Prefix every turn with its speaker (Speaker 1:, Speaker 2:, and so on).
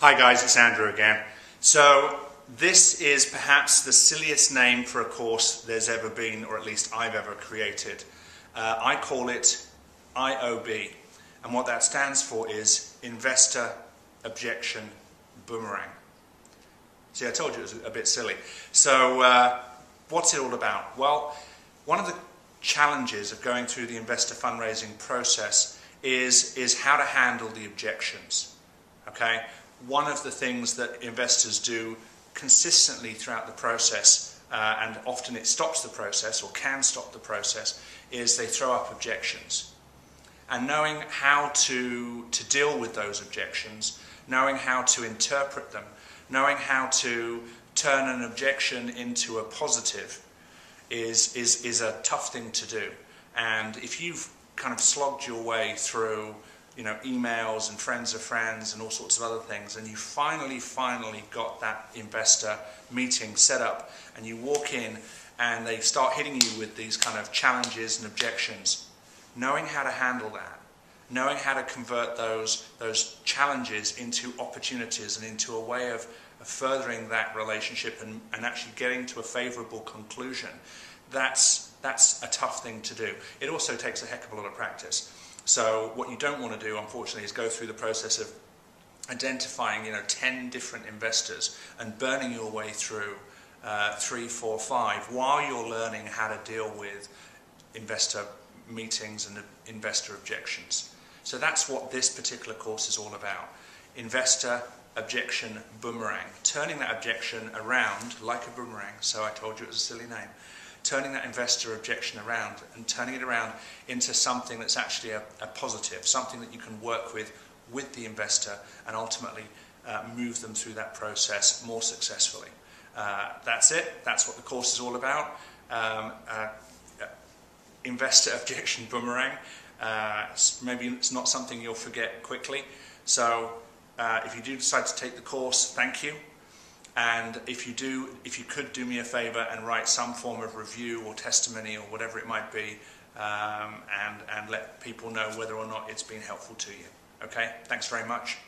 Speaker 1: Hi guys, it's Andrew again. So this is perhaps the silliest name for a course there's ever been, or at least I've ever created. I call it IOB, and what that stands for is Investor, Objection, Boomerang. See, I told you it was a bit silly. So what's it all about? Well, one of the challenges of going through the investor fundraising process is how to handle the objections. Okay? One of the things that investors do consistently throughout the process, and often it stops the process or can stop the process, is they throw up objections. And knowing how to deal with those objections, knowing how to interpret them, knowing how to turn an objection into a positive is a tough thing to do. And if you've kind of slogged your way through emails and friends of friends and all sorts of other things, and you finally got that investor meeting set up, and you walk in and they start hitting you with these kind of challenges and objections, knowing how to handle that, knowing how to convert those challenges into opportunities and into a way of furthering that relationship and actually getting to a favourable conclusion, that's a tough thing to do. It also takes a heck of a lot of practice. So what you don't want to do, unfortunately, is go through the process of identifying 10 different investors and burning your way through 3, 4, 5 while you're learning how to deal with investor meetings and investor objections. So that's what this particular course is all about. Investor, Objection, Boomerang. Turning that objection around like a boomerang. So I told you it was a silly name. Turning that investor objection around and turning it around into something that's actually a positive, something that you can work with the investor and ultimately move them through that process more successfully. That's it. That's what the course is all about. Investor, Objection, Boomerang. Maybe it's not something you'll forget quickly. So if you do decide to take the course, thank you. And if you could do me a favour and write some form of review or testimony or whatever it might be, and let people know whether or not it's been helpful to you. Okay? Thanks very much.